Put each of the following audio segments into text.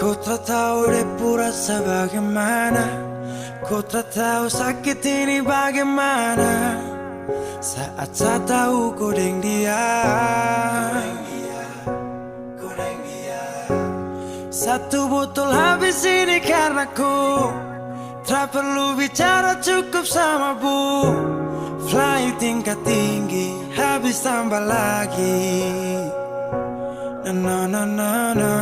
Kau tak tahu depu rasa bagaimana, kau tak tahu sakit ini bagaimana. Saat saya tahu kau deng dia, satu botol habis ini karena ku tak perlu bicara, cukup sama bu. Fly tingkat tinggi, habis tambah lagi. Na na na na.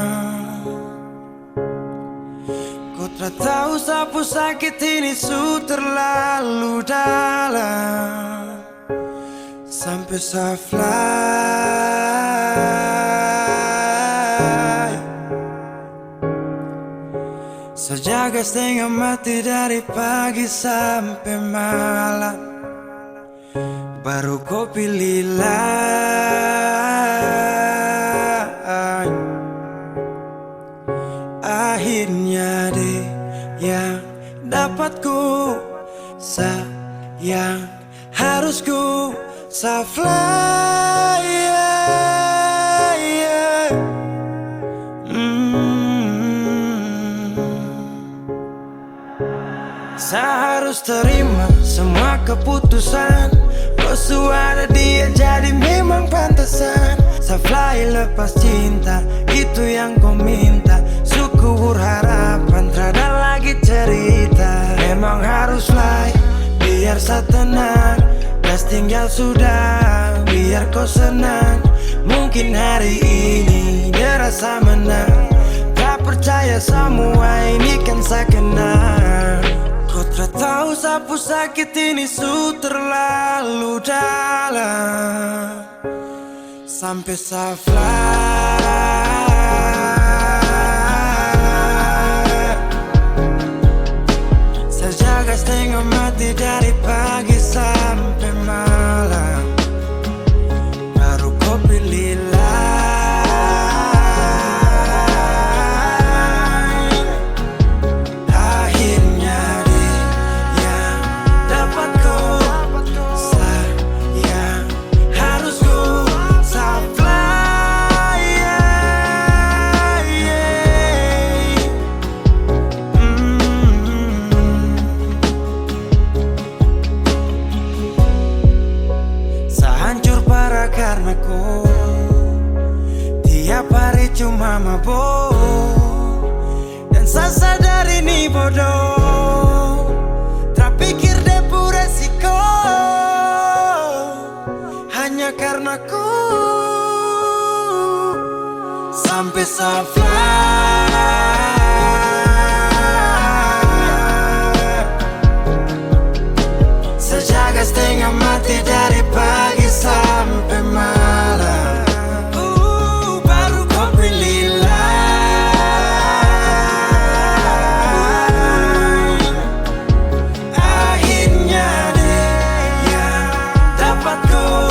Kau tak tahu sapu sakit ini su terlalu dalam, sampai saya fly. Sejaga setengah mati dari pagi sampai malam, baru kau pilih lain. Akhirnya deh yang dapat ku sayang, harus ku fly. Saya harus terima semua keputusan, kau ada dia jadi memang pantasan. Saya fly lepas cinta, itu yang kau minta. Suku berharapan, terada lagi cerita. Memang harus fly, biar saya tenang. Gas tinggal sudah, biar kau senang. Mungkin hari ini dia rasa menang. Tak percaya semua ini kan saya kenal. Kau tak tahu sapu sakit ini su terlalu dalam, sampai saya fly. Saya jaga setengah mati dari pagi sampai malam, baru kau pilih lain. Akhirnya dia yang dapat kau sayang, harus kau fly. Saya hancur parah karena kau tiap hari cuma mabuk, dan saya sadar ini bodoh. Tak pikir depu resiko hanya karena ku sampai saya fly. Sejaga setengah mati dari pagi sampai malam, baru kau pilih lain. Akhirnya dia yang dapat kau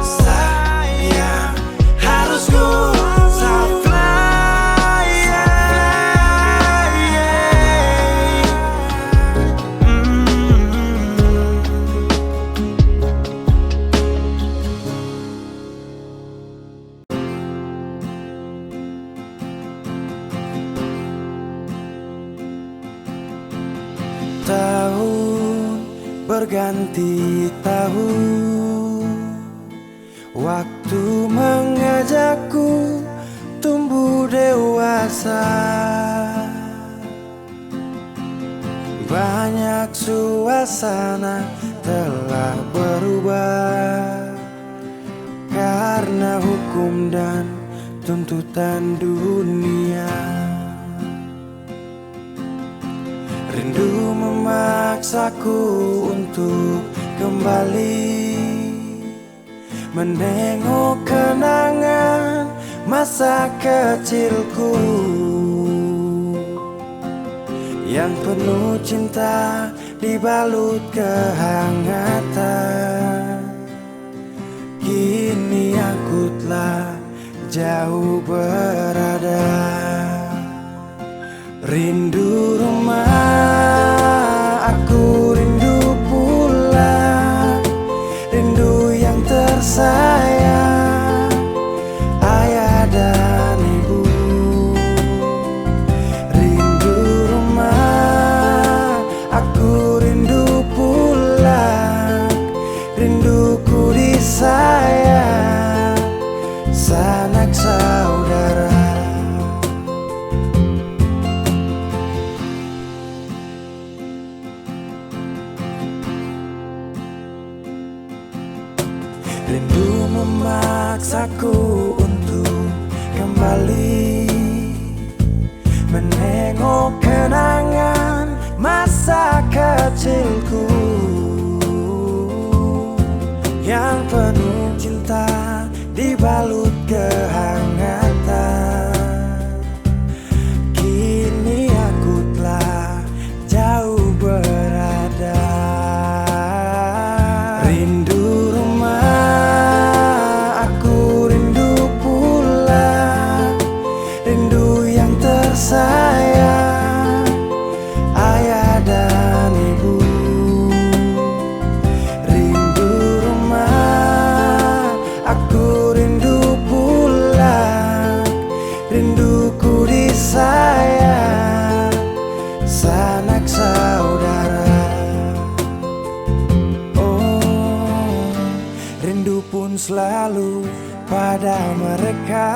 sayang, harus kau fly. Tahun berganti tahun, waktu mengajakku tumbuh dewasa. Banyak suasana telah berubah karena hukum dan tuntutan dunia. Rindu memaksaku untuk kembali menengok kenangan masa kecilku yang penuh cinta dibalut kehangatan. Kini aku telah jauh berada, rindu rumah, aku rindu pulang, rindu yang tersayang, ayah dan ibu. dibalut kehangatan. Kini aku telah jauh berada. Rindu rumah, aku rindu pulang. Rindu yang tersayang, ayah dan ibu. Rindu rumah, aku rindu pulang. Rinduku disayang, sanak saudara. Oh, rindu pun selalu pada mereka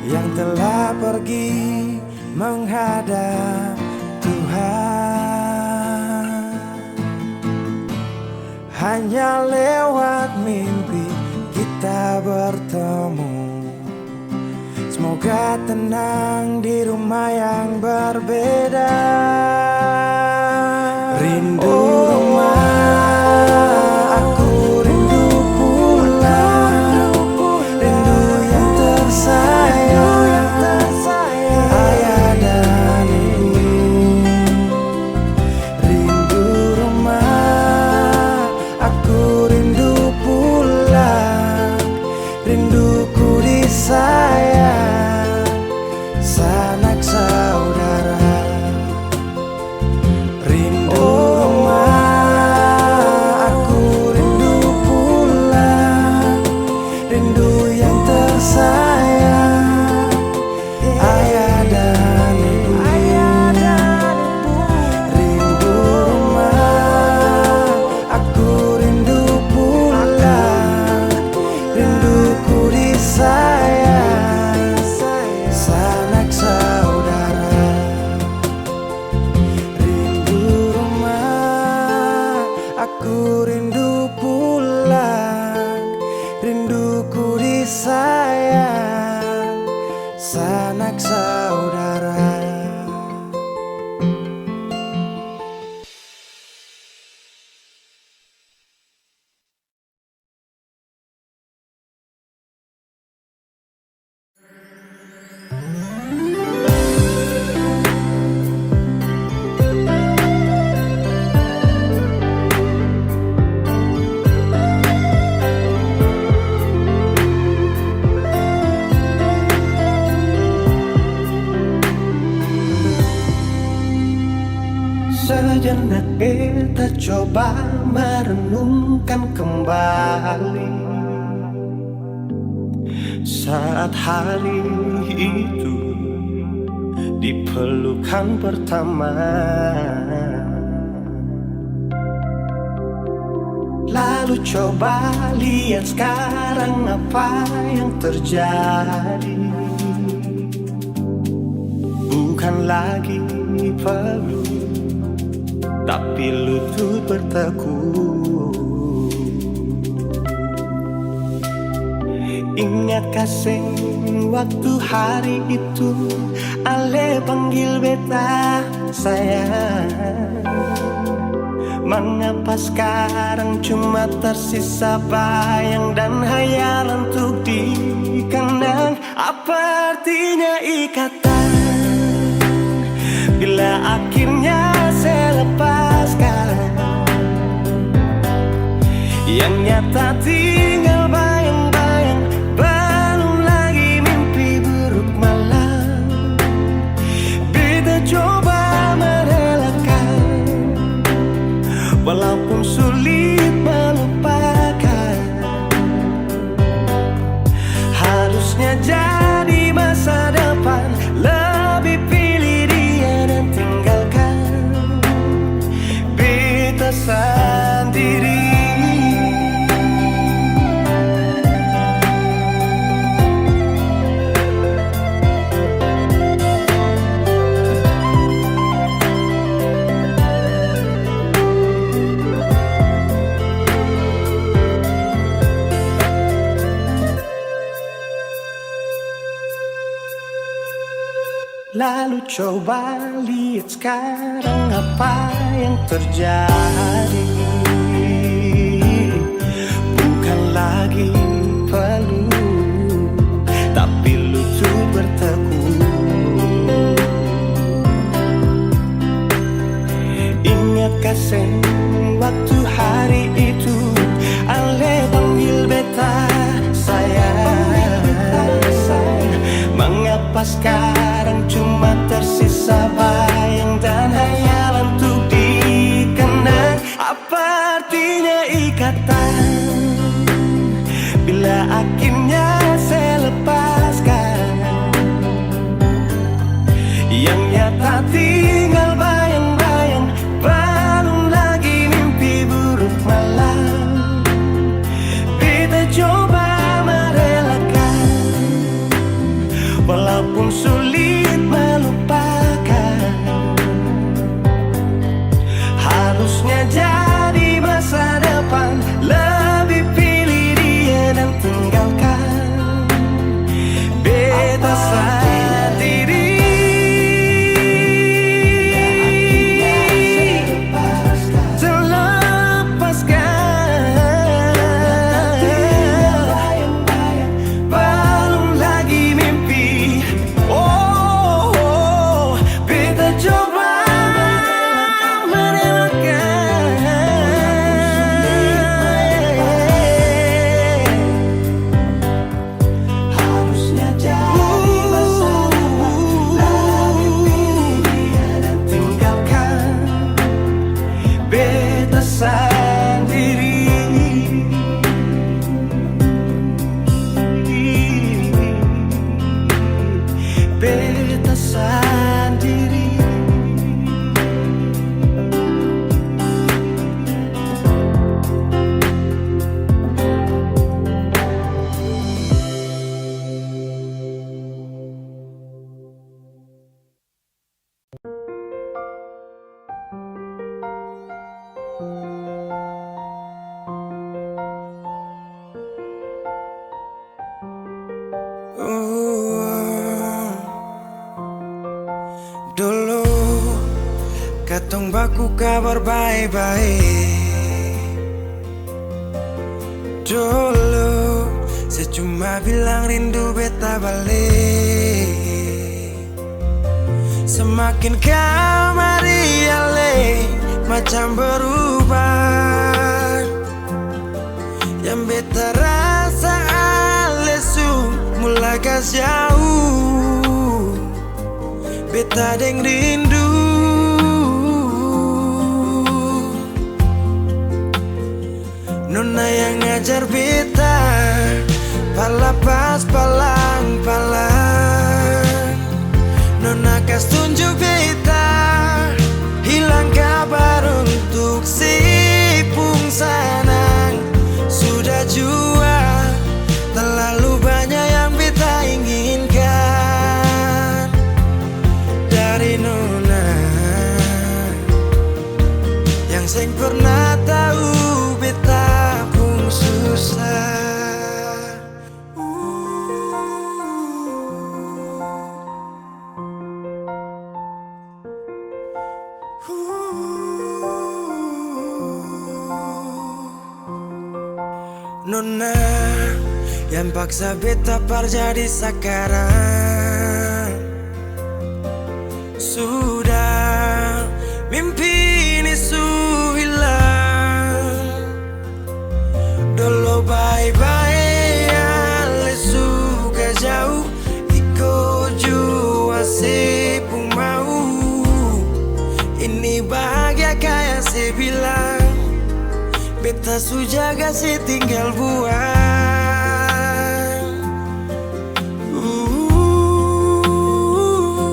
yang telah pergi menghadap Tuhan. Hanya lewat mimpi kita bertemu. Semoga tenang di rumah yang berbeda. Rindu rumah, aku rindu pulang. Rindu yang tersayang, ayah dan ibu. Rindu rumah, aku rindu pulang. Rinduku disayang, sanak saudara. Rindu rumah, aku rindu pulang. Rindu yang tersayang, ayah dan ibu. Rindu rumah, aku rindu pulang. Rinduku disayang, sanak saudara. Rindu rumah, aku rindu pulang. Rinduku disayang, sanak saudara. Sejenak kita coba merenungkan kembali saat hari itu di pelukan pertama. Lalu coba lihat sekarang apa yang terjadi. Bukan lagi perlu, tapi lutut bertekuk. Ingat kasih waktu hari itu Ale panggil beta sayang. Mengapa sekarang cuma tersisa bayang dan hayal untuk dikenang? Apa artinya ikatan bila akhirnya saya lepaskan? Yang nyata tinggal bayang-bayang, belum lagi mimpi buruk malam. Beta coba merelakan, walaupun sulit melupakan. Harusnya jadi masa depan, lebih pilih dia dan tinggalkan beta sendiri. Lalu coba lihat sekarang apa yang terjadi. Bukan lagi perlu, tapi lucu bertekuk. Ingatkah sen waktu hari itu Ale panggil beta sayang? Mengapa sekarang cuma tersisa bayang dan hayalan untuk dikenang? Apa artinya ikatan bila akhirnya saya lepaskan? Yang nyata tinggal bayang-bayang, belum lagi mimpi buruk malam. Kita coba merelakan, walaupun sulit melupakan. Harusnya jadi masa depan, lebih pilih dia dan tinggalkan beta sendiri. Beta sendiri. Dulu katong baku kabar baik-baik. Dulu saya cuma bilang rindu beta balik. Semakin kamari ale macam berubah. Yang beta rasa ale su mulai gas jauh. Beta deng rindu, nona yang ngajar beta palapas palang-palang. Nona kas tunjuk beta hilang kabar untuk si pungsanang. Sudah jua terlalu banyak yang beta inginkan dari nona yang seng pernah tahu beta pun susah. Nona yang paksa beta par jadi sekarang. Sudah mimpi ini su hilang. Dulu bye-bye ale suka jauh. Iko jua si pun mau. Ini bahagia kayak si bilang. Beta su jaga si tinggal buang.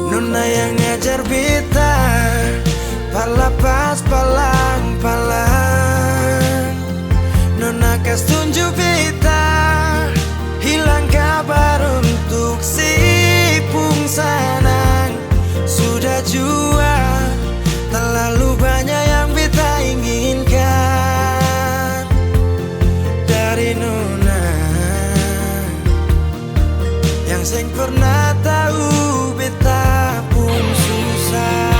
Nona yang ngajar beta palapas palang-palang. Nona kas tunjuk beta hilang kabar untuk si pungsanang. Sudah jua terlalu banyak yang beta inginkan dari nona yang seng pernah tahu beta pun susah.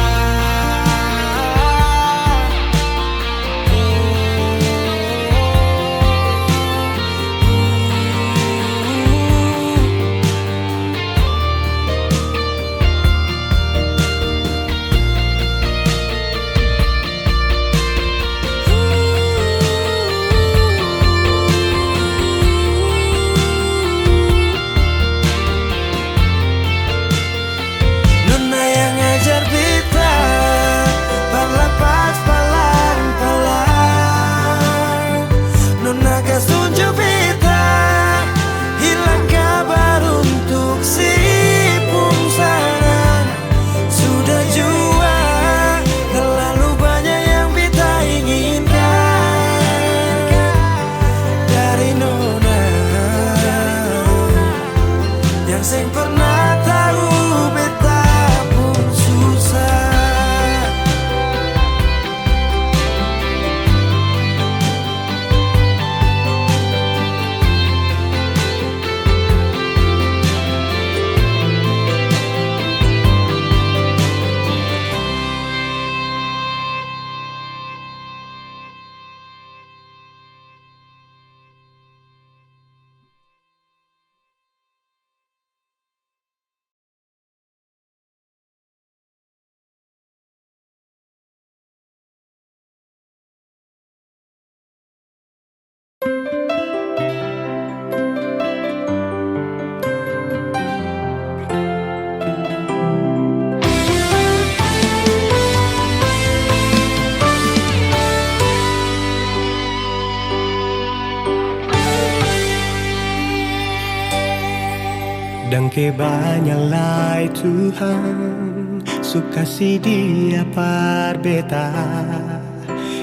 Dan kebanyalah Tuhan sukasi dia parbeta.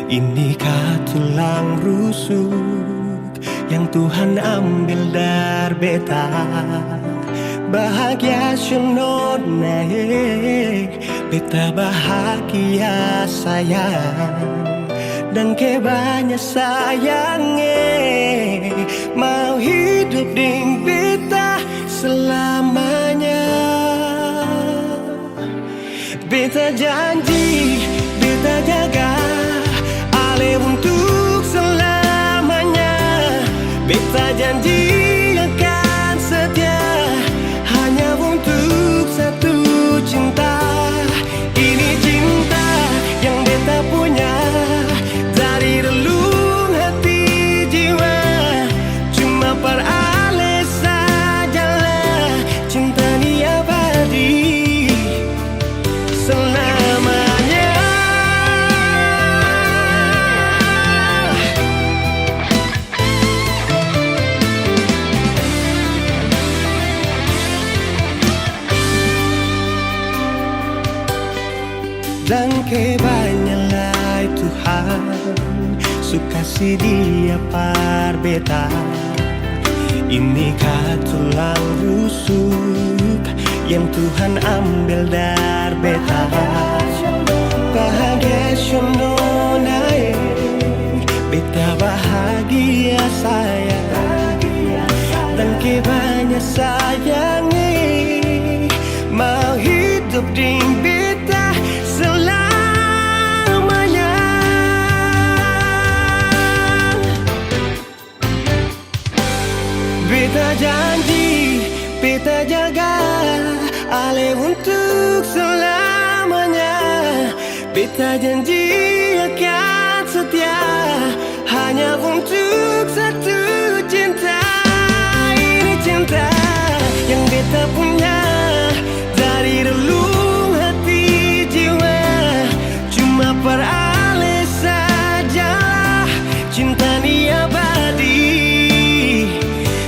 Inikah tulang rusuk yang Tuhan ambil dari beta. Bahagia siono naik, beta bahagia sayang. Dan kebanyak sayangnya mau hidup ding beta selamanya. Beta janji, beta jaga ale untuk selamanya. Beta janji akan setia hanya untuk satu cinta. Ini cinta yang beta punya dari relung hati jiwa. Cuma perale sajalah cinta ni abadi selamanya. Dan kebanyalah Tuhan sukasi dia parbeta. Inikah tulang rusuk yang Tuhan ambil dari beta. Bahagia siono naik, beta bahagia sayang. Dan kebanyak sayangnya mau hidup di beta selamanya. Beta janji, beta jaga ale untuk selamanya. Beta janji akan setia hanya untuk satu cinta. Ini cinta yang beta punya dari relung hati jiwa. Cuma perale sajalah cinta ni abadi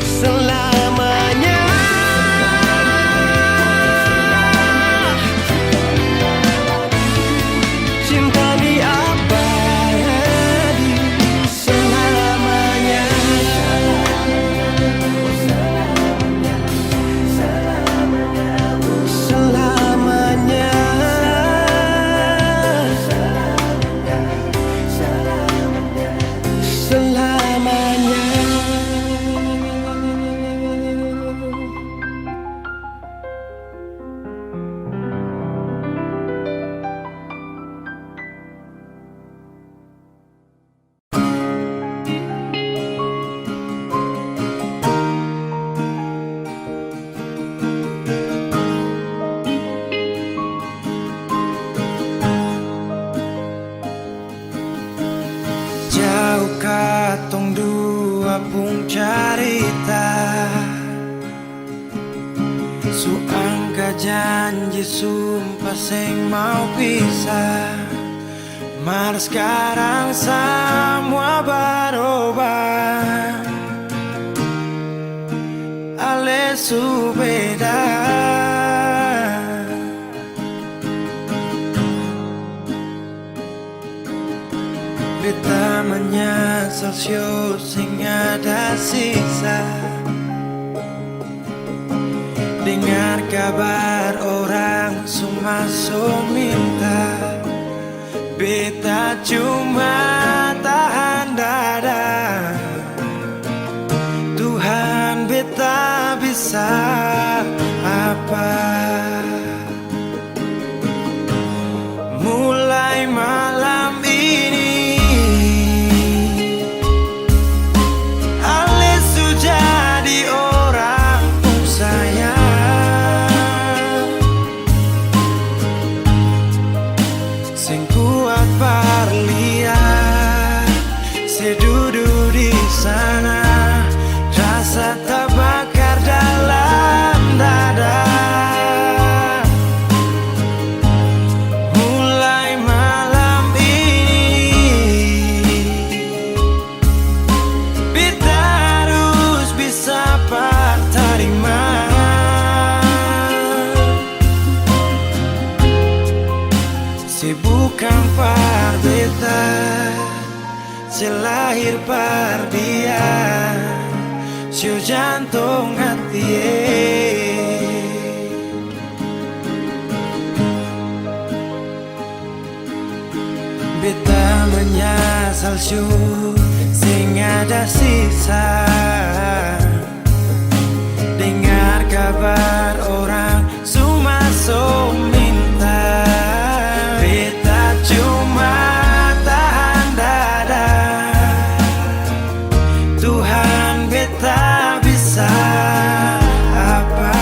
selamanya. Cinta ni abadi selamanya. Selamanya. Selamanya. Jauh katong dua pung carita, suangka janji sumpah seng mau pisah. Mar sekarang semua berubah, ale su beda. Beta menyesal sio sing ada sisa. Dengar kabar orang semua minta. Beta cuma tahan dada. Tuhan beta bisa apa? Mulai malam ini ale su jadi orang sayang. Sing kuat parlihat sedudu di sana, rasa terbakar dalam dada. selahir pardian, sio jantung hati. Beta menyasal syu sing ada sisa, dengar kabar orang sumaso minta. Beta cuma tahan dada, Tuhan beta bisa apa.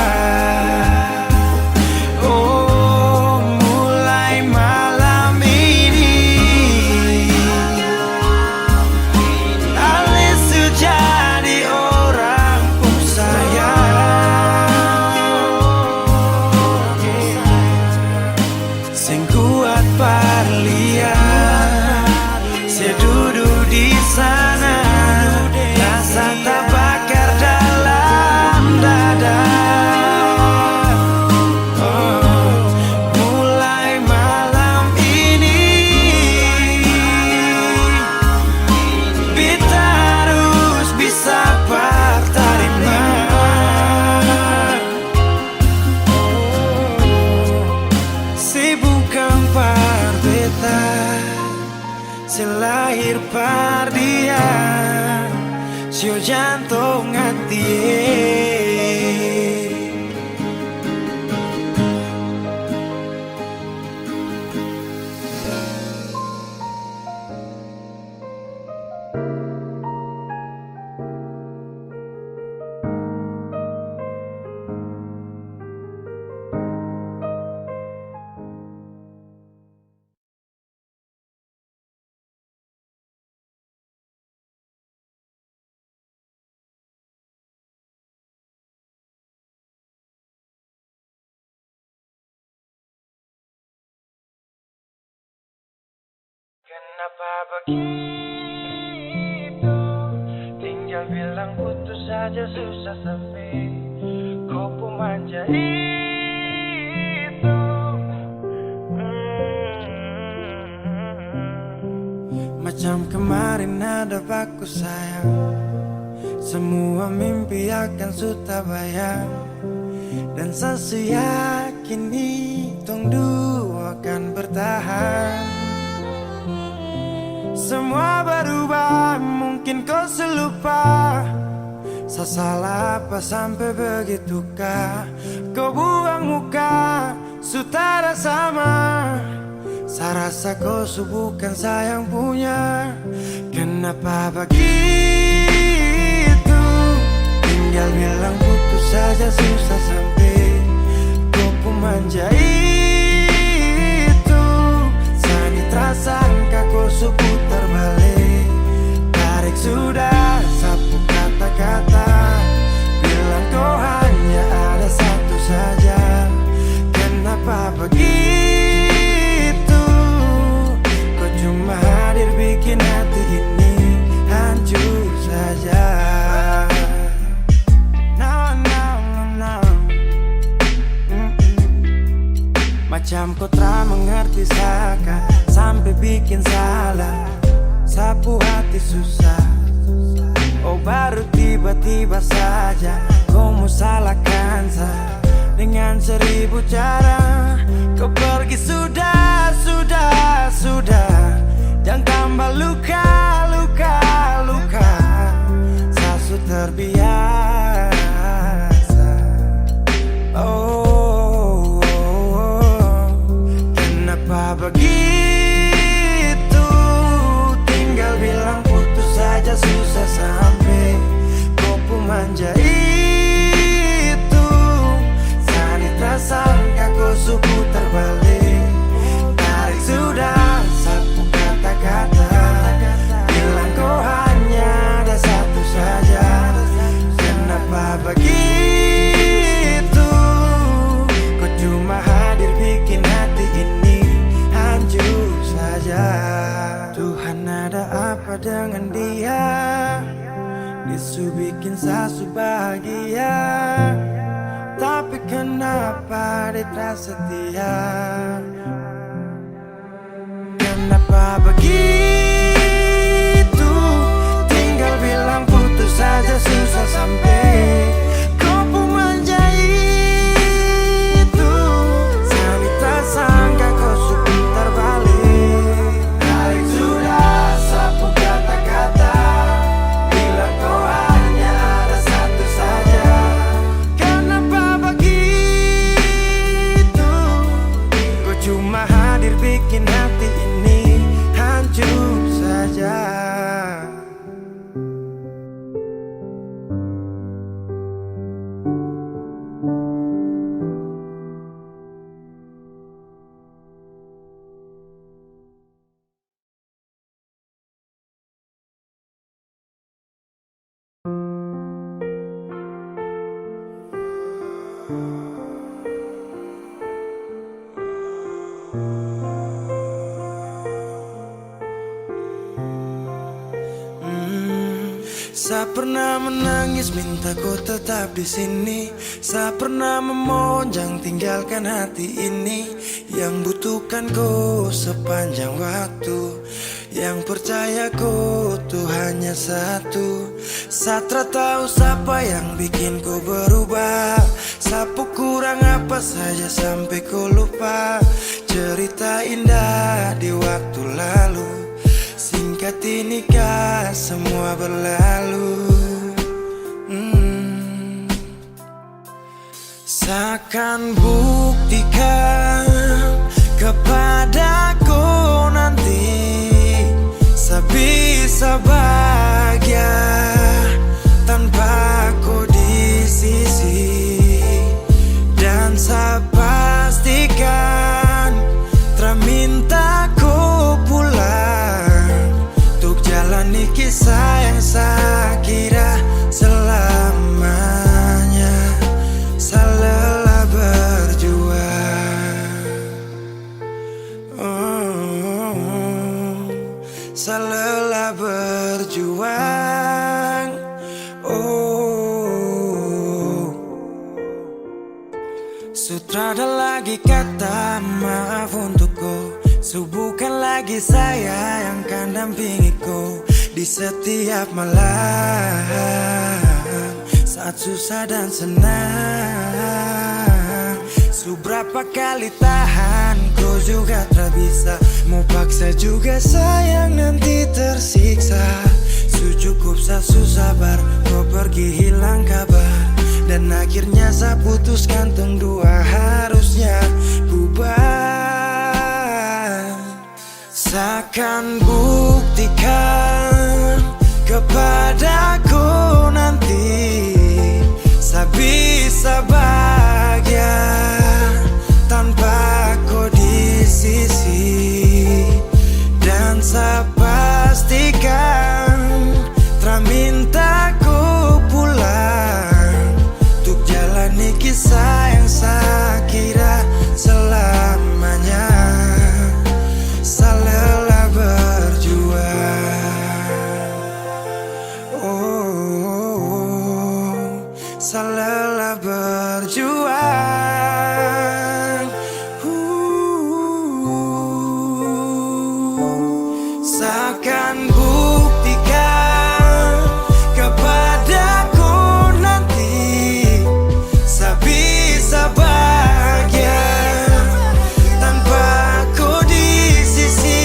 Oh, mulai malam ini Alice jadi orang sayang, sing kuat parlian, saya duduk di sana, rasa tak bakar dalam dada. Oh, mulai malam ini kita harus bisa terima. Si bukan parbeta, selahir pardian, sio jantung hati. Kenapa begitu? Tinggal bilang putus saja susah sampai kau pun manja itu. Macam kemarin ada baku sayang, semua mimpi akan sudah bayang, dan saya yakin tong dua akan bertahan. Semua berubah, mungkin kau selupa. Saya salah apa sampai begitukah? Kau buang muka, sutara sama. Saya rasa kau bukan sayang punya. Kenapa begitu? Tinggal bilang putus saja susah sampai kau pun manja itu. Sani terasangka kau putar balik, tarik sudah sapu kata-kata, bilang kau hanya ada satu saja. Kenapa begitu? Kau cuma hadir bikin hati ini hancur saja. Macam kau tak mengerti saka, sampai bikin salah, sapu hati susah. Oh baru tiba-tiba saja kau mau salahkan saya dengan 1000 cara. Kau pergi sudah, jangan tambah luka. Saya sudah terbiasa. Oh, kenapa begitu? Tinggal bilang putus saja susah sampai kau pun manja itu. Sani tersangka kau suku terbalik, tarik sudah sapu kata-kata, bilang kau hanya ada satu saja. Kenapa begitu? Kau cuma hadir bikin hati ini hancur saja. Tuhan ada apa dengan dia? Disu bikin sasu bahagia, tapi kenapa dia tak setia? Kenapa begitu? saja susah sampai kau pun menjadi itu. Kami tak sangka kau sebentar balik. Tarik sudah sapu kata-kata, bila kau hanya ada satu saja. Kenapa begitu? Kau cuma hadir bikin hati ini hancur saja. Saya pernah menangis minta kau tetap di sini. Saya pernah memonjang tinggalkan hati ini. Yang butuhkan kau sepanjang waktu, yang percaya kau tuh hanya satu. Saya tak tahu siapa yang bikin kau berubah. Sapu kurang apa saja sampai kau lupa cerita indah di waktu lalu. Singkat ini kah semua berlalu. Seakan buktikan kepadaku nanti sebisa bahagia tanpa kau di sisi. Dan saya pastikan terminta kau pulang untuk jalani kisah yang saya kira selamanya. Saya lelah berjuang, saya lelah berjuang. Sutrada lagi kata maaf untukku. Bukan lagi saya yang akan dampingiku di setiap malam saat susah dan senang. Seberapa kali tahan kau juga tak bisa. Mau paksa juga sayang nanti tersiksa. Cukup saya susah sabar kau pergi hilang kabar. Dan akhirnya saya putuskan tong dua harusnya bubar. Seakan buktikan kepadaku nanti saya bisa bahagia tanpa kau di sisi. Dan saya pastikan terminta kau pulang untuk jalani kisah yang saya kira selamanya. Saya lelah berjuang, saya lelah berjuang. Seakan buktikan kepadaku nanti saya bisa bahagia tanpa kau di sisi.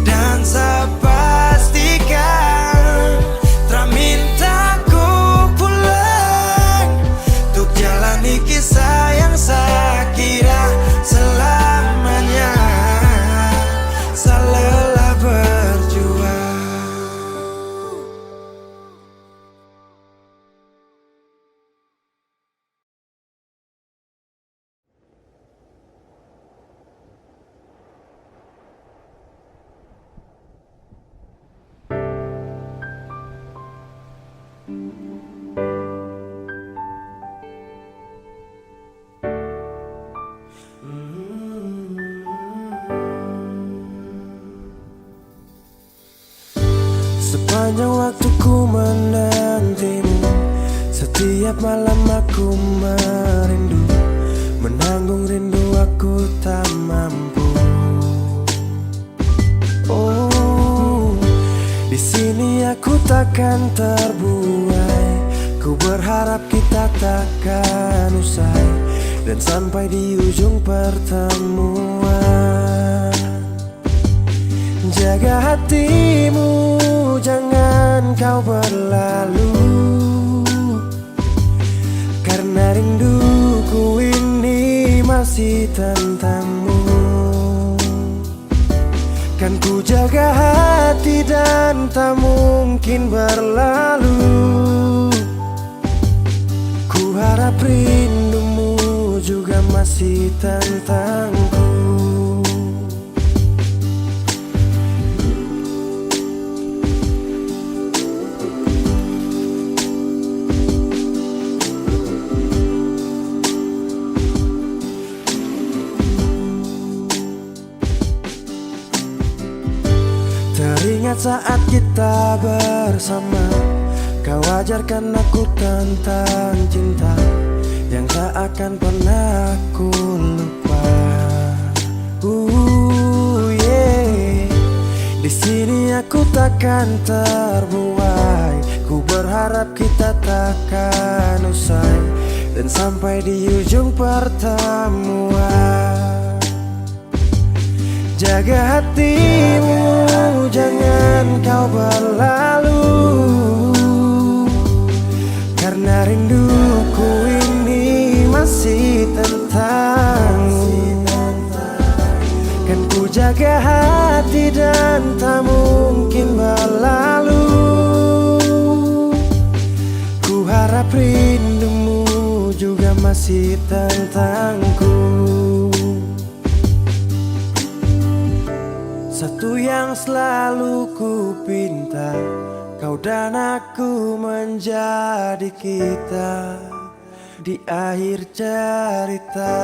Dan saya pastikan terminta kau pulang untuk jalani kisah yang saya kira selamanya. Saya lelah berjuang. Sepanjang waktu ku menantimu, setiap malam aku merindu, menanggung rindu aku tak mampu. Oh, di sini aku takkan terbuai. Ku berharap kita takkan usai dan sampai di ujung pertemuan. Jaga hatimu, jangan kau berlalu, karena rinduku ini masih tentangmu. Kan ku jaga hati dan tak mungkin berlalu. Ku harap rindumu juga masih tentangku. Teringat saat kita bersama, kau ajarkan aku tentang cinta yang tak akan pernah aku lupa. Yeah. Di sini aku takkan terbuai. Ku berharap kita takkan usai dan sampai di ujung pertemuan. Jaga hatimu, jangan kau berlalu, karena rinduku ini masih tentangmu. Kan ku jaga hati dan tak mungkin berlalu. Ku harap rindumu juga masih tentangku. Satu yang selalu ku pinta, kau dan aku menjadi kita di akhir cerita.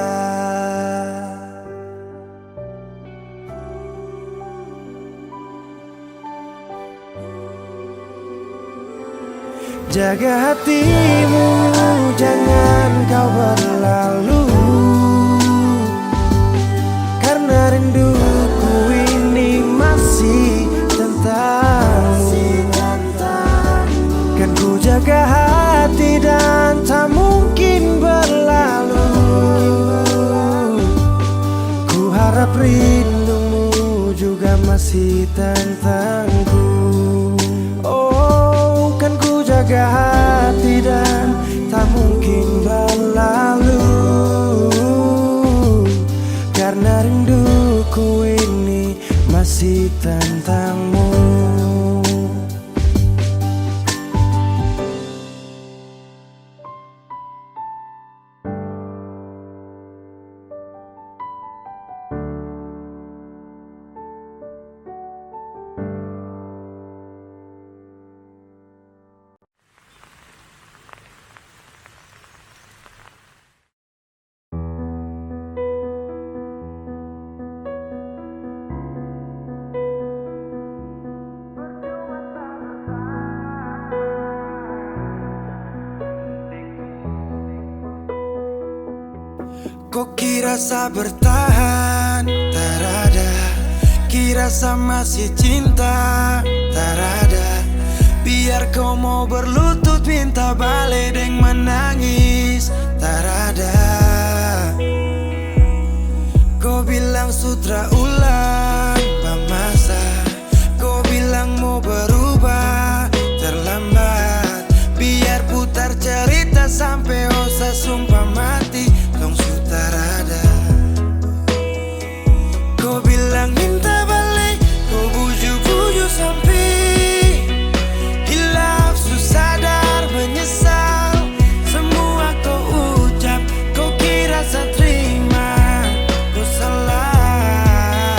Jaga hatimu, jangan kau berlalu, karena rinduku ini masih tentangmu. Kan ku jaga hati dan tak mungkin berlalu. Ku harap rindumu juga masih tentangku. Oh, kan ku jaga hati dan tak mungkin berlalu, karena rinduku ini masih tentangmu. Kok kira sa bertahan, tak ada. Kira sa masih cinta, tak ada. Biar kau mau berlutut minta balik deng menangis, tak ada. Kau bilang sutra ulang masa, kau bilang mau berubah terlambat. Biar putar cerita sampai osa sumpah mati, dong sutar ada. Kau bilang minta balik, kau bujuk-bujuk sampai hilaf, susah sadar menyesal. Semua kau ucap, kau kira saya terima, kau salah.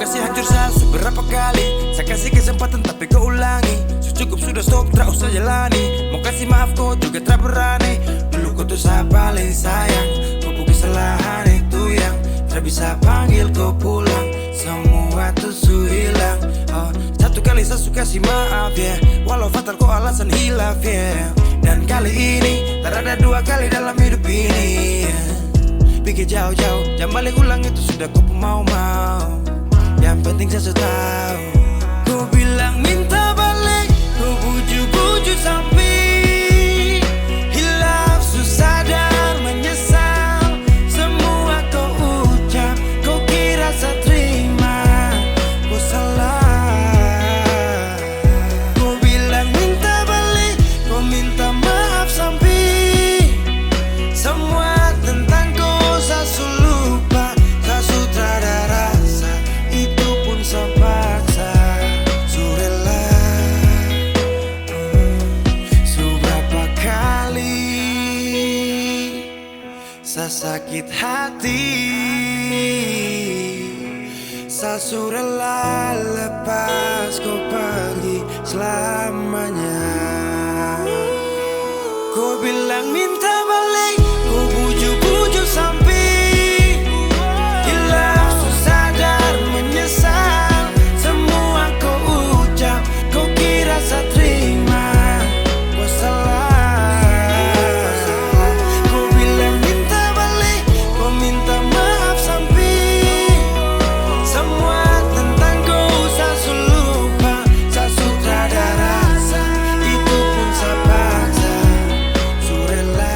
kasih hancur beberapa kali. Saya kasih kesempatan tapi kau ulangi. Cukup sudah stop, tak usah jalani. Mau kasih maaf kau juga tak berani. Dulu kau tuh saya paling sayang. Kau bukan kesalahan itu yang tak bisa panggil kau pulang. Semua tuh su hilang. Satu kali saya suka kasih maaf ya, walau fatal kau alasan hilaf ya. Dan kali ini tak ada dua kali dalam hidup ini ya. Pikir jauh-jauh, jangan balik ulang itu sudah kau mau-mau. Yang penting saya tahu. Kau bilang minta balik, kau bujuk-bujuk sampai hilaf, susah dan menyesal. Semua kau ucap, kau kira saya terima. Kau salah. Kau bilang minta balik, kau minta maaf sampai semua tentang kau saya lupa. Saya sudah ada rasa, itu pun saya paksa. Surela seberapa kali saya sakit hati. Saya surela lepas kau pergi selamanya. Kau bilang minta balik, kau bujuk-bujuk sampai hilang, susah dan menyesal. Semua kau ucap, kau kira saya terima. Kau salah. Kau bilang minta balik, kau minta maaf sampai semua tentang kau saya lupa. Saya sudah ada rasa, itu pun saya paksa. Surela.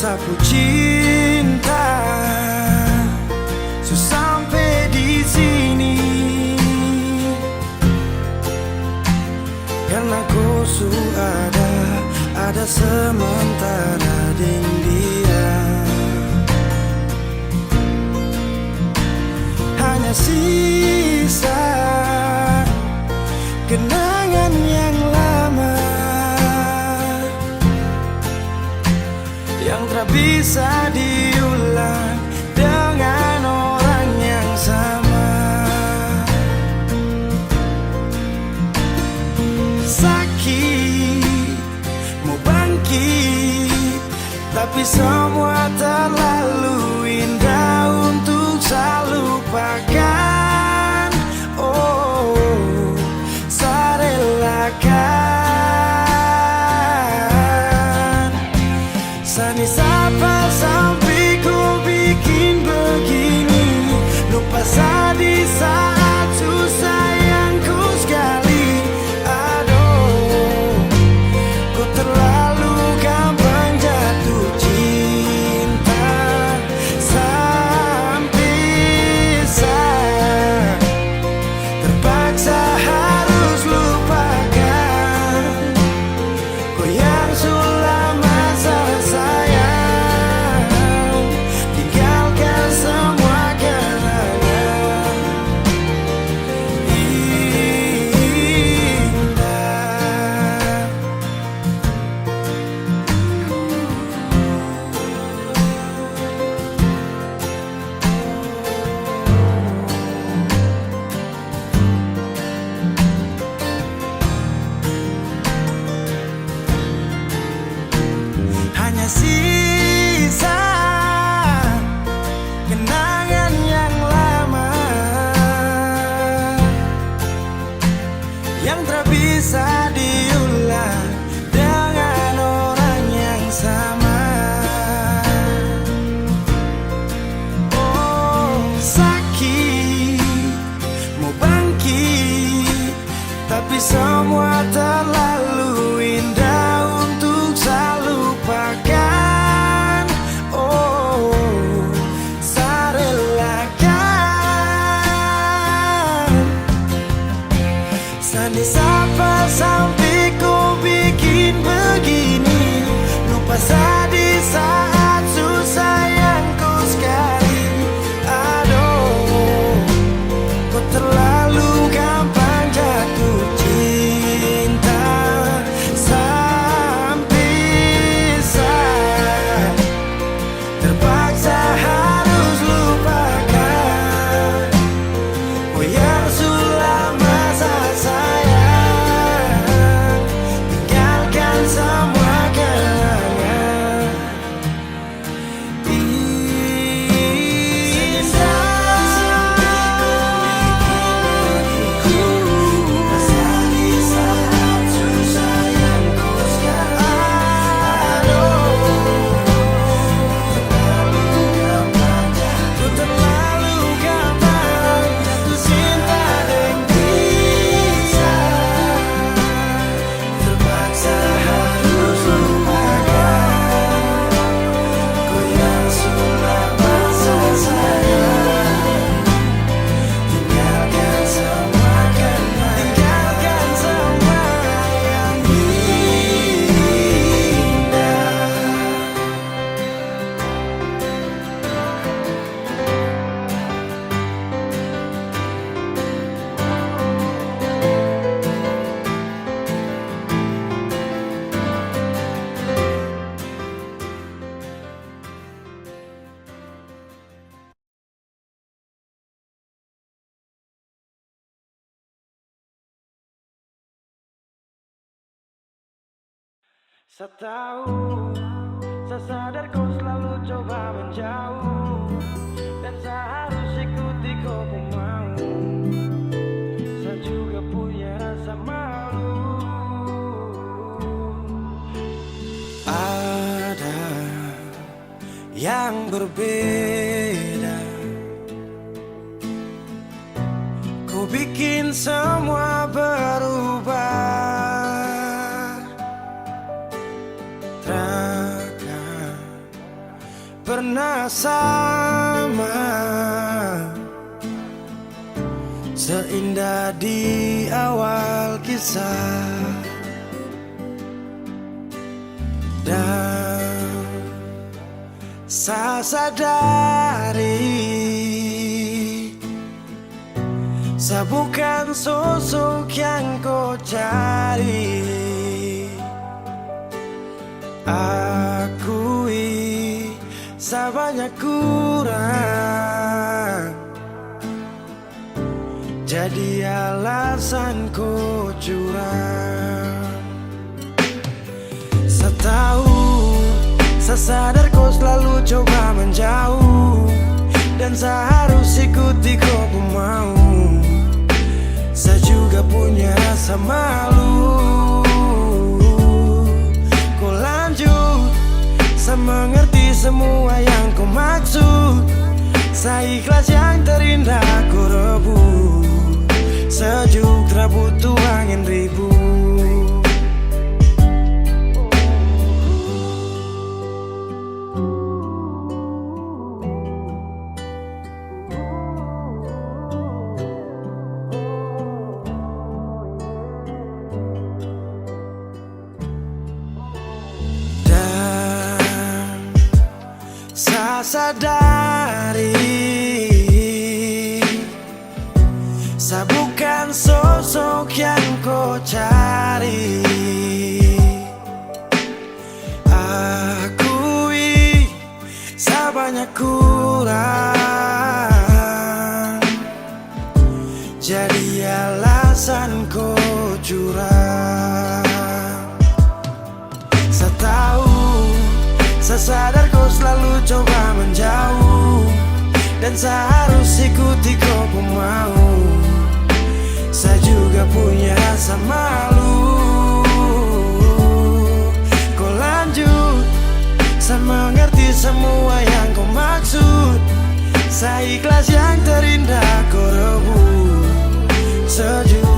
Sapu cinta sampai di sini karena kau ada sementara di dia. Hanya sisa kenangan yang lama yang tak bisa diulang dengan orang yang sama. Sakit, mau bangkit, tapi semua terlalu indah untuk saya lupakan. Oh, saya relakan. Sani sapa sampai kau bikin begini. Lupa saya di saat susah yang ku sekali. Aduh, kau terlalu gampang jatuh cinta. Sampai saya terpaksa harus lupakan kau yang selama sayang. Tinggalkan semua kenangan indah. Hanya sisa kenangan yang lama yang tak bisa diulang dengan orang yang sama. Oh, sakit, mau bangkit, tapi Apa sampai kau bikin begini? Lupa di saat susah yang kau sekali. Aduh, kau terlalu gampang jatuh cinta sampai saya terpaksa harus lupakan. Oh ya sudah masa saya semua kenangan setahun. Saya sadar kau selalu coba menjauh, dan saya harus ikuti kau mau. Saya juga punya rasa malu. Ada yang berbeda, kau bikin semua berubah. Pernah sama, seindah di awal kisah, dan saya sadari saya bukan sosok yang kau cari. Akui saya banyak kurang, jadi alasan ku curang. Setahun, saya sadar kau selalu coba menjauh, dan saya harus ikuti kau mau. Saya juga punya rasa malu. Kau lanjut, saya mengerti semua yang kau maksud. Saya ikhlas yang terindah ku rebut. Sejuk tak butuh angin ribut. Sadari saya bukan sosok yang kau cari. Akui saya banyak kurang, jadi alasan kau curang. Saya tahu, saya sadar kau selalu coba menjauh, dan saya harus ikuti kau mau. Saya juga punya rasa malu. Kau lanjut, saya mengerti semua yang kau maksud. Saya ikhlas yang terindah kau rebut. Sejuk